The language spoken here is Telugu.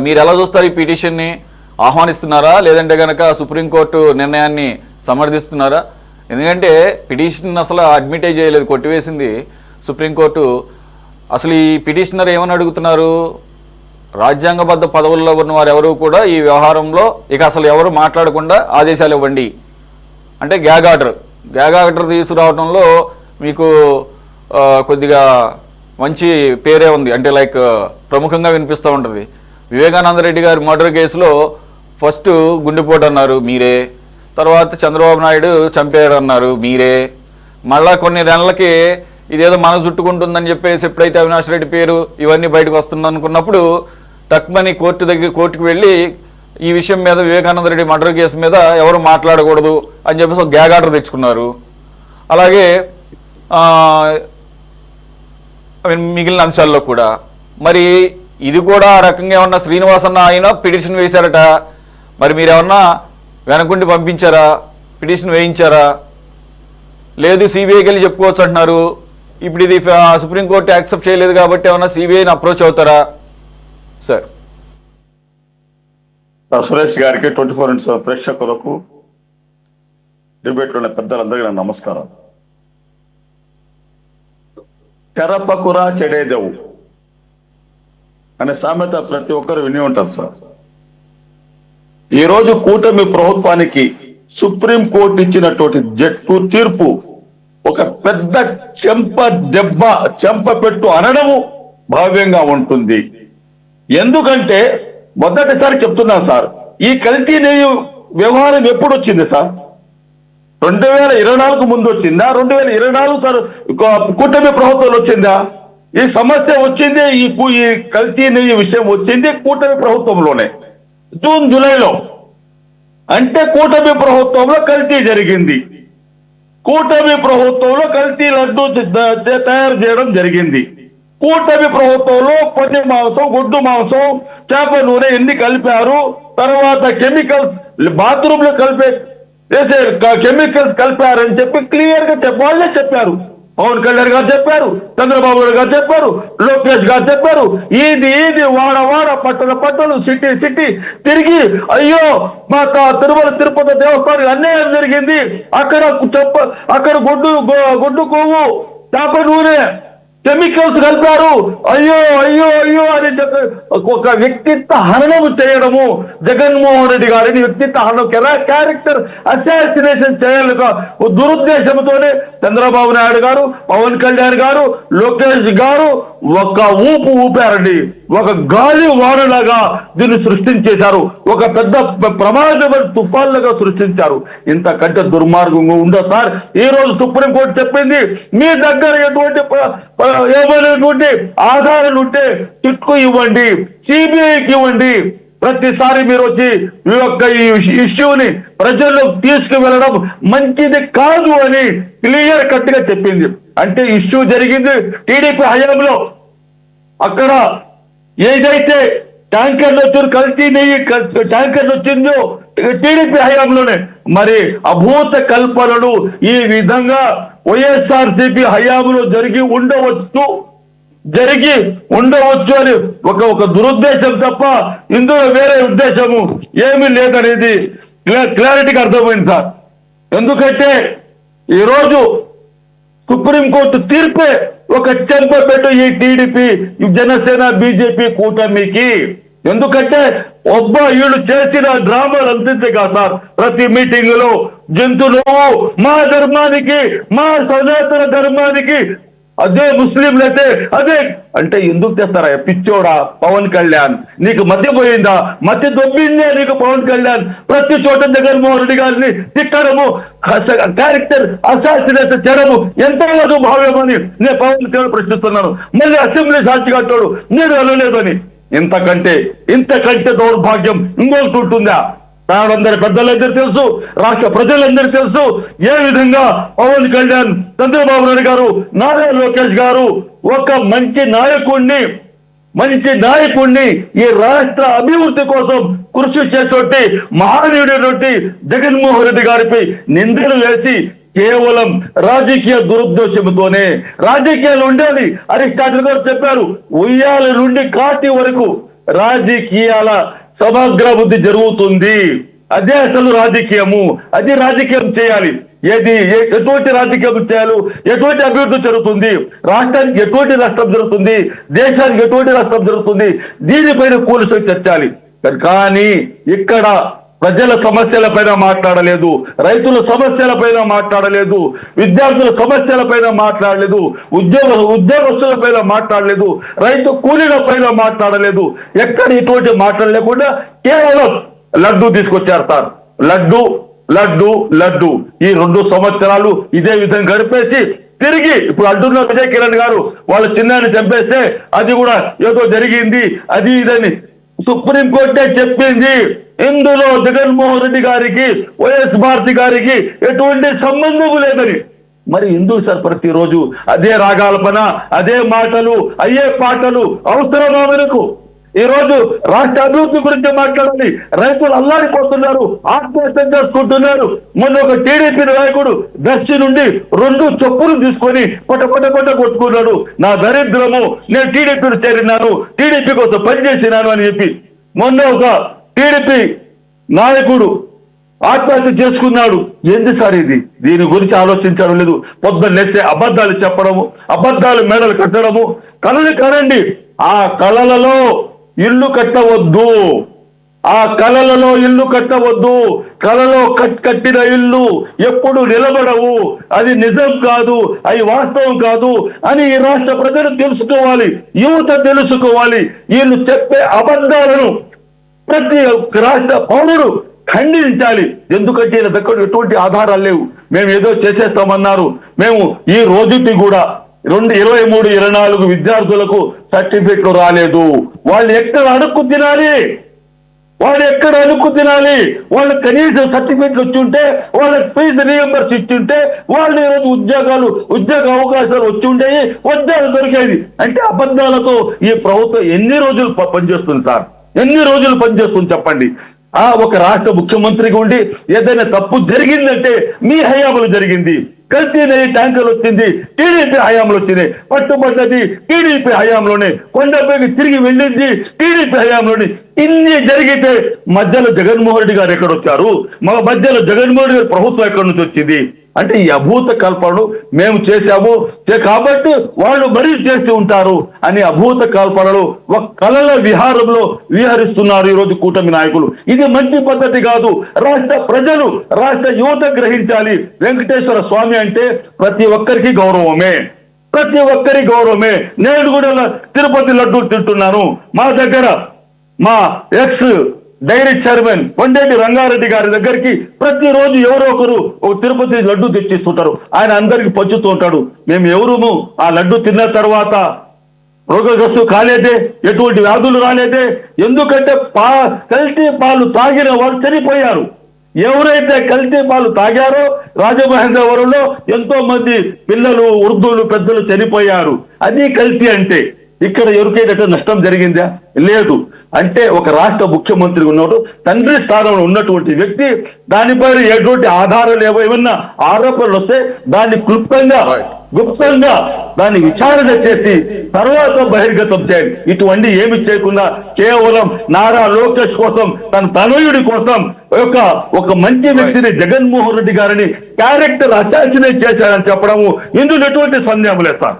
మీరు ఎలా చూస్తారు? ఈ పిటిషన్ని ఆహ్వానిస్తున్నారా లేదంటే కనుక సుప్రీంకోర్టు నిర్ణయాన్ని సమర్థిస్తున్నారా? ఎందుకంటే పిటిషన్ అసలు అడ్మిటే చేయలేదు, కొట్టివేసింది సుప్రీంకోర్టు. అసలు ఈ పిటిషనర్ ఏమని అడుగుతున్నారు? రాజ్యాంగబద్ధ పదవుల్లో ఉన్న వారు ఎవరు కూడా ఈ వ్యవహారంలో ఇక అసలు ఎవరు మాట్లాడకుండా ఆదేశాలు ఇవ్వండి అంటే గ్యాగ్ ఆర్డర్ తీసుకురావడంలో మీకు కొద్దిగా మంచి పేరే ఉంది. అంటే లైక్ ప్రముఖంగా వినిపిస్తూ ఉంటుంది. వివేకానంద రెడ్డి గారి మర్డర్ కేసులో ఫస్ట్ గుండెపోటు అన్నారు మీరే, తర్వాత చంద్రబాబు నాయుడు చంపారు అన్నారు మీరే, మళ్ళా కొన్ని నెలలకి ఇదేదో మన చుట్టుకుంటుందని చెప్పేసి ఎప్పుడైతే అవినాష్ రెడ్డి పేరు ఇవన్నీ బయటకు వస్తుందనుకున్నప్పుడు టక్మని కోర్టుకు వెళ్ళి ఈ విషయం మీద వివేకానంద రెడ్డి మర్డర్ కేసు మీద ఎవరు మాట్లాడకూడదు అని చెప్పేసి ఒక గ్యాగ్ ఆర్డర్ తెచ్చుకున్నారు. అలాగే మిగిలిన అంశాల్లో కూడా మరి ఇది కూడా ఆ రకంగా ఏమన్నా శ్రీనివాసన్న ఆయన పిటిషన్ వేశారట, మరి మీరేమన్నా వెనకుండి పంపించారా? పిటిషన్ వేయించారా? లేదు సిబిఐకి వెళ్ళి చెప్పుకోవచ్చు అంటున్నారు. ఇప్పుడు ఇది సుప్రీంకోర్టు యాక్సెప్ట్ చేయలేదు కాబట్టి ఏమన్నా సిబిఐని అప్రోచ్ అవుతారా సార్? సురేష్ గారికి 24 ప్రేక్షకులకు డిబేట్లో పెద్దలందరికీ నమస్కారం. చెరపకురా చెడేదేవు అనే సామెత ప్రతి ఒక్కరు విని ఉంటారు సార్. ఈరోజు కూటమి ప్రభుత్వానికి సుప్రీంకోర్టు ఇచ్చినటువంటి తీర్పు ఒక పెద్ద చెంపపెట్టు అనడము భావ్యంగా ఉంటుంది. ఎందుకంటే మొదటిసారి చెప్తున్నాను సార్, ఈ కల్తీ నెయ్యి వ్యవహారం ఎప్పుడు వచ్చింది సార్? 2024 ముందు వచ్చిందా? 2024 కూటమి ప్రభుత్వంలో వచ్చిందా? ఈ సమస్య వచ్చింది, ఈ కల్తీ నెయ్యి విషయం వచ్చింది కూటమి ప్రభుత్వంలోనే, జూన్ జూలైలో. అంటే కూటమి ప్రభుత్వంలో కల్తీ జరిగింది. కూటమి ప్రభుత్వంలో కల్తీ లడ్డు తయారు చేయడం జరిగింది. కూటమి ప్రభుత్వంలో పది మాంసం, గుడ్డు మాంసం, చేప నూనె ఎన్ని కలిపారు, తర్వాత కెమికల్స్ బాత్రూమ్ లో వేసే కెమికల్స్ కలిపారని చెప్పి క్లియర్ గా వాళ్ళే చెప్పారు. పవన్ కళ్యాణ్ గారు చెప్పారు, చంద్రబాబు నాయుడు గారు చెప్పారు, లోకేష్ గారు చెప్పారు. ఇది వాడ పట్టణ సిటీ తిరిగి అయ్యో మా తిరుమల తిరుపతి దేవస్థానానికి అన్యాయం జరిగింది, అక్కడ గుడ్డు కొవ్వు, చేప నూనె, కెమికల్స్ కలిపారు, అయ్యో అని ఒక వ్యక్తిత్వ హననం చేయడము, జగన్మోహన్ రెడ్డి గారిని వ్యక్తిత్వ హననం, క్యారెక్టర్ అసాసినేషన్ చేయాలి దురుద్దేశంతోనే చంద్రబాబు నాయుడు గారు, పవన్ కళ్యాణ్ గారు, లోకేష్ గారు ఒక ఊపారండి. ఒక గాలి వానలాగా దీన్ని సృష్టించేశారు. ఒక పెద్ద ప్రమాదమైన తుఫాన్లుగా సృష్టించారు. ఇంతకంటే దుర్మార్గంగా ఉందా సార్? ఈ రోజు సుప్రీంకోర్టు చెప్పింది, మీ దగ్గర ఏమైనటువంటి ఆధారాలు ఉంటే చిట్కు ఇవ్వండి, సిబిఐకి ఇవ్వండి. ప్రతిసారి మీరు వచ్చి ఈ యొక్క ఇష్యూని ప్రజల్లోకి తీసుకువెళ్ళడం మంచిది కాదు అని క్లియర్ కట్ గా చెప్పింది. అంటే ఇష్యూ జరిగింది టీడీపీ హయాంలో. అక్కడ ఏదైతే ట్యాంకర్లు వచ్చారు, కల్తీ నెయ్యి ట్యాంకర్లు వచ్చిందో టీడీపీ హయాంలోనే. మరి అభూత కల్పనలు ఈ విధంగా వైఎస్ఆర్సీపీ హయాంలో జరిగి ఉండవచ్చు అని ఒక దురుద్దేశం తప్ప ఇందులో వేరే ఉద్దేశము ఏమీ లేదనేది క్లారిటీగా అర్థమైంది సార్. ఎందుకంటే ఈరోజు సుప్రీంకోర్టు తీర్పే ఒక చెంపపెట్టు ఈ టీడీపీ, జనసేన, బీజేపీ కూటమికి. ఎందుకంటే వీళ్ళు చేసిన డ్రామాలు అంతే కాదు సార్. ప్రతి మీటింగ్ లో జంతువులు మా ధర్మానికి, మా సనాతన ధర్మానికి, అదే ముస్లింలైతే అదే అంటే ఎందుకు తెస్తారా? పిచ్చోడా పవన్ కళ్యాణ్, నీకు మధ్య పోయిందా? మధ్య దొబ్బిందే నీకు పవన్ కళ్యాణ్. ప్రతి చోట జగన్మోహన్ రెడ్డి గారిని తిట్టడము, క్యారెక్టర్ అసాసినేషన్ చేయడము ఎంతవరకు భావ్యమని నేను పవన్ కళ్యాణ్ ప్రశ్నిస్తున్నాను. మళ్ళీ అసెంబ్లీ సాక్షి కట్టాడు నేను వెళ్ళలేదని. ఇంతకంటే దౌర్భాగ్యం ఇంకొకటి ఉంటుందా? అందరి పెద్దలందరూ తెలుసు, రాష్ట్ర ప్రజలందరూ తెలుసు ఏ విధంగా పవన్ కళ్యాణ్, చంద్రబాబు నాయుడు గారు, నారా లోకేష్ గారు ఒక మంచి నాయకుడిని ఈ రాష్ట్ర అభివృద్ధి కోసం కృషి చేసేటి మహనీయుడైనటువంటి జగన్మోహన్ రెడ్డి గారిపై నిందలు వేసి కేవలం రాజకీయ దురుద్దేశంతోనే రాజకీయాలు ఉండాలి. అరిస్టాటిల్ గారు చెప్పారు, ఉయ్యాల నుండి కాటి వరకు రాజకీయాల సమగ్రాభివృద్ధి జరుగుతుంది. అదే అసలు రాజకీయము. అది రాజకీయం చేయాలి. ఎటువంటి రాజకీయం చేయాలి, ఎటువంటి అభివృద్ధి జరుగుతుంది, రాష్ట్రానికి ఎటువంటి నష్టం జరుగుతుంది, దేశానికి ఎటువంటి నష్టం జరుగుతుంది, దీనిపైన కూల్చొని చర్చాలి. కానీ ఇక్కడ ప్రజల సమస్యలపైన మాట్లాడలేదు, రైతుల సమస్యలపైన మాట్లాడలేదు, విద్యార్థుల సమస్యలపైన మాట్లాడలేదు, ఉద్యోగస్తులపైన మాట్లాడలేదు, రైతు కూలీల పైన మాట్లాడలేదు. ఎక్కడ ఇటువంటి మాట్లాడలేకుండా కేవలం లడ్డు తీసుకొచ్చారు సార్. లడ్డు లడ్డు లడ్డు ఈ 2 సంవత్సరాలు ఇదే విధంగా గడిపేసి తిరిగి ఇప్పుడు అంటున్న విజయ్ కిరణ్ గారు వాళ్ళ చిన్నాన్ని చంపేస్తే అది కూడా ఏదో జరిగింది అది ఇదని సుప్రీంకోర్టే చెప్పింది. ఇందులో జగన్మోహన్ రెడ్డి గారికి వైఎస్ భారతి గారికి ఎటువంటి సంబంధం లేదని. మరి ఎందుకు సార్ ప్రతిరోజు అదే రాగాలపన, అదే మాటలు, అయ్యే పాటలు అవసరమా మనకు? ఈ రోజు రాష్ట్ర అభివృద్ధి గురించి మాట్లాడాలి. రైతులు అల్లాడిపోతున్నారు, ఆత్మహత్య చేసుకుంటున్నారు. మొన్న ఒక టీడీపీ నాయకుడు దక్షి నుండి 2 చెప్పులు తీసుకొని కొట్ట కొట్టుకున్నాడు. నా దరిద్రము, నేను టీడీపీని చేరినాను, టీడీపీ కోసం పనిచేసినాను అని చెప్పి మొన్న ఒక టీడీపీ నాయకుడు ఆత్మహత్య చేసుకున్నాడు. ఏంది సార్ ఇది? దీని గురించి ఆలోచించడం లేదు. పొద్దున్న లేస్తే అబద్ధాలు చెప్పడము, అబద్ధాలు మేడలు కట్టడము. కళలు కనండి, ఆ కళలలో ఇల్లు కట్టవద్దు, ఆ కళలలో ఇల్లు కట్టవద్దు. కళలో కట్టిన ఇల్లు ఎప్పుడు నిలబడవు, అది నిజం కాదు, అది వాస్తవం కాదు అని ఈ రాష్ట్ర ప్రజలు తెలుసుకోవాలి, యువత తెలుసుకోవాలి. వీళ్ళు చెప్పే అబద్ధాలను ప్రతి రాష్ట్ర పౌరుడు ఖండించాలి. ఎందుకంటే ఈయన దగ్గర ఎటువంటి ఆధారాలు లేవు. మేము ఏదో చేసేస్తామన్నారు. మేము ఈ రోజుకి కూడా 23, 24 విద్యార్థులకు సర్టిఫికెట్లు రాలేదు. వాళ్ళు ఎక్కడ అడుక్కు తినాలి, వాళ్ళు కనీసం సర్టిఫికెట్లు వచ్చి ఉంటే, వాళ్ళకి ఫీజు రీఎంబర్స్ ఇచ్చుంటే, వాళ్ళు ఈరోజు ఉద్యోగ అవకాశాలు వచ్చి ఉండేవి, ఉద్యోగాలు దొరికేది. అంటే అబద్ధాలతో ఈ ప్రభుత్వం ఎన్ని రోజులు పనిచేస్తుంది సార్? ఎన్ని రోజులు పనిచేస్తుంది చెప్పండి? ఒక రాష్ట్ర ముఖ్యమంత్రిగా ఉండి ఏదైనా తప్పు జరిగిందంటే మీ హయాంలో జరిగింది. కల్తీ నెయ్యి ట్యాంకర్లు వచ్చింది టీడీపీ హయాంలో వచ్చినాయి, పట్టుబడ్డది టీడీపీ హయాంలోనే, కొండపైకి తిరిగి వెళ్ళింది టీడీపీ హయాంలోనే. ఇన్ని జరిగితే మధ్యలో జగన్మోహన్ రెడ్డి గారు ఎక్కడొచ్చారు? మధ్యలో జగన్మోహన్ రెడ్డి గారి ప్రభుత్వం ఎక్కడి నుంచి వచ్చింది? అంటే ఈ అభూత కల్పనలు మేము చేశాము కాబట్టి వాళ్ళు మరీ చేసి ఉంటారు అని అభూత కల్పనలు ఒక కళల విహారంలో విహరిస్తున్నారు ఈరోజు కూటమి నాయకులు. ఇది మంచి పద్ధతి కాదు. రాష్ట్ర ప్రజలు, రాష్ట్ర యువత గ్రహించాలి. వెంకటేశ్వర స్వామి అంటే ప్రతి ఒక్కరికి గౌరవమే, ప్రతి ఒక్కరి గౌరవమే. నేను కూడా తిరుపతి లడ్డూలు తింటున్నాను. మా దగ్గర మా ex dairy chairman Kondeti Rangareddy గారి దగ్గరికి ప్రతిరోజు ఎవరో ఒకరు ఒక తిరుపతి లడ్డు తెచ్చిస్తుంటారు. ఆయన అందరికి పంచుతూ ఉంటాడు. మేము ఎవరుము ఆ లడ్డు తిన్న తర్వాత రోగగ్రస్తు కాలేదే, ఎటువంటి వ్యాధులు రాలేదే. ఎందుకంటే కల్తీ పాలు తాగిన వారు చనిపోయారు. ఎవరైతే కల్తీ పాలు తాగారో రాజమహేంద్రవరంలో ఎంతో మంది పిల్లలు, వృద్ధులు, పెద్దలు చనిపోయారు. అది కల్తీ అంటే. ఇక్కడ ఎవరికైనా నష్టం జరిగిందా? లేదు. అంటే ఒక రాష్ట్ర ముఖ్యమంత్రి ఉన్నాడు, తండ్రి స్థానంలో ఉన్నటువంటి వ్యక్తి దానిపైన ఎటువంటి ఆధారాలు ఏమైనా ఆరోపణలు వస్తే దాన్ని గుప్తంగా దాన్ని విచారణ చేసి తర్వాత బహిర్గతం చేయాలి. ఇటువంటి ఏమి చేయకుండా కేవలం నారా లోకేష్ కోసం, తన తనయుడి కోసం ఒక మంచి వ్యక్తిని జగన్మోహన్ రెడ్డి గారిని క్యారెక్టర్ అసాసినేట్ చేశారని చెప్పడము ఇందులో ఎటువంటి సందేహం లేదు సార్.